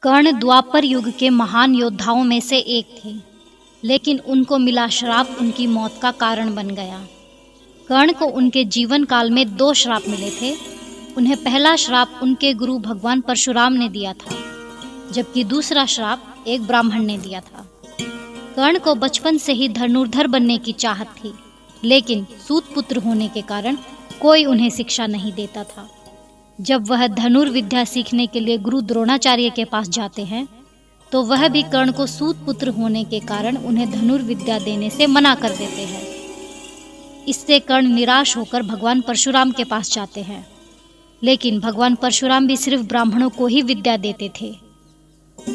कर्ण द्वापर युग के महान योद्धाओं में से एक थे, लेकिन उनको मिला श्राप उनकी मौत का कारण बन गया। कर्ण को उनके जीवन काल में 2 श्राप मिले थे। उन्हें पहला श्राप उनके गुरु भगवान परशुराम ने दिया था, जबकि दूसरा श्राप एक ब्राह्मण ने दिया था। कर्ण को बचपन से ही धनुर्धर बनने की चाहत थी, लेकिन सूत पुत्र होने के कारण कोई उन्हें शिक्षा नहीं देता था। जब वह धनुर्विद्या सीखने के लिए गुरु द्रोणाचार्य के पास जाते हैं, तो वह भी कर्ण को सूत पुत्र होने के कारण उन्हें धनुर्विद्या देने से मना कर देते हैं। इससे कर्ण निराश होकर भगवान परशुराम के पास जाते हैं, लेकिन भगवान परशुराम भी सिर्फ ब्राह्मणों को ही विद्या देते थे।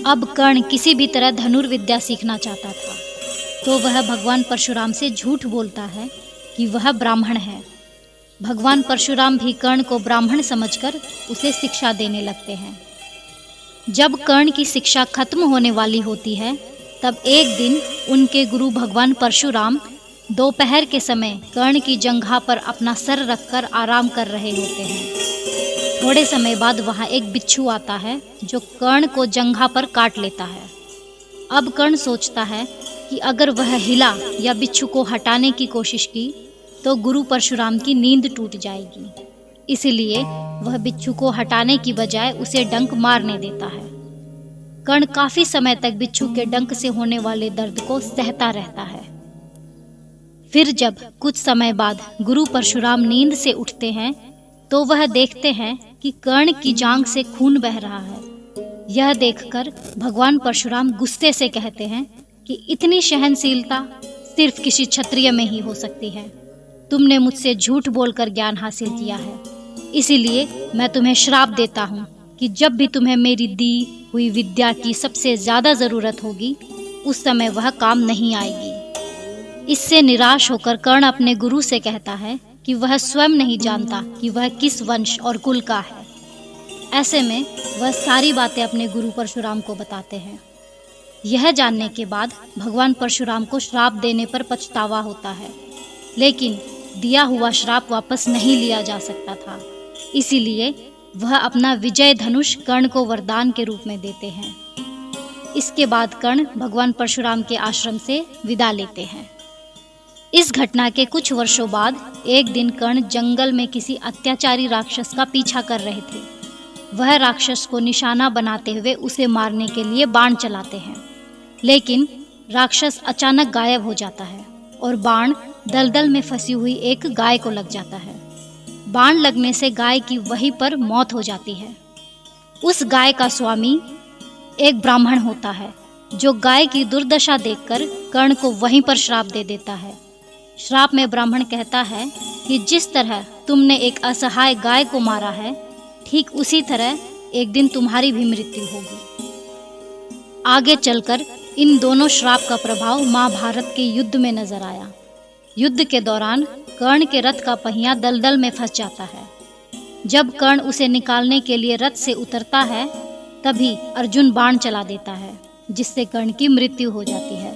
अब कर्ण किसी भी तरह धनुर्विद्या सीखना चाहता था, तो वह भगवान परशुराम से झूठ बोलता है कि वह ब्राह्मण है। भगवान परशुराम भी कर्ण को ब्राह्मण समझकर उसे शिक्षा देने लगते हैं। जब कर्ण की शिक्षा खत्म होने वाली होती है, तब एक दिन उनके गुरु भगवान परशुराम दोपहर के समय कर्ण की जंघा पर अपना सर रखकर आराम कर रहे होते हैं। थोड़े समय बाद वहाँ एक बिच्छू आता है, जो कर्ण को जंघा पर काट लेता है। अब कर्ण सोचता है कि अगर वह हिला या बिच्छू को हटाने की कोशिश की तो गुरु परशुराम की नींद टूट जाएगी। इसलिए वह बिच्छू को हटाने की बजाय उसे डंक मारने देता है। कर्ण काफी समय तक बिच्छू के डंक से होने वाले दर्द को सहता रहता है। फिर जब कुछ समय बाद गुरु परशुराम नींद से उठते हैं, तो वह देखते हैं कि कर्ण की जांघ से खून बह रहा है। यह देखकर भगवान परशुराम गुस्से से कहते हैं कि इतनी सहनशीलता सिर्फ किसी क्षत्रिय में ही हो सकती है। तुमने मुझसे झूठ बोलकर ज्ञान हासिल किया है, इसीलिए मैं तुम्हें श्राप देता हूँ कि जब भी तुम्हें मेरी दी हुई विद्या की सबसे ज्यादा जरूरत होगी, उस समय वह काम नहीं आएगी। इससे निराश होकर कर्ण अपने गुरु से कहता है कि वह स्वयं नहीं जानता कि वह किस वंश और कुल का है। ऐसे में वह सारी बातें अपने गुरु परशुराम को बताते हैं। यह जानने के बाद भगवान परशुराम को श्राप देने पर पछतावा होता है, लेकिन दिया हुआ श्राप वापस नहीं लिया जा सकता था। इसीलिए वह अपना विजय धनुष कर्ण को वरदान के रूप में देते हैं। इसके बाद कर्ण भगवान परशुराम के आश्रम से विदा लेते हैं। इस घटना के कुछ वर्षों बाद एक दिन कर्ण जंगल में किसी अत्याचारी राक्षस का पीछा कर रहे थे। वह राक्षस को निशाना बनाते हुए उसे मारने के लिए बाण चलाते हैं, लेकिन राक्षस अचानक गायब हो जाता है और बाण दलदल में फंसी हुई एक गाय को लग जाता है। बाण लगने से गाय की वहीं पर मौत हो जाती है। उस गाय का स्वामी एक ब्राह्मण होता है, जो गाय की दुर्दशा देखकर कर्ण को वहीं पर श्राप दे देता है। श्राप में ब्राह्मण कहता है कि जिस तरह तुमने एक असहाय गाय को मारा है, ठीक उसी तरह एक दिन तुम्हारी भी मृत्यु होगी। आगे चलकर इन दोनों श्राप का प्रभाव महाभारत के युद्ध में नजर आया। युद्ध के दौरान कर्ण के रथ का पहिया दलदल में फंस जाता है। जब कर्ण उसे निकालने के लिए रथ से उतरता है, तभी अर्जुन बाण चला देता है, जिससे कर्ण की मृत्यु हो जाती है।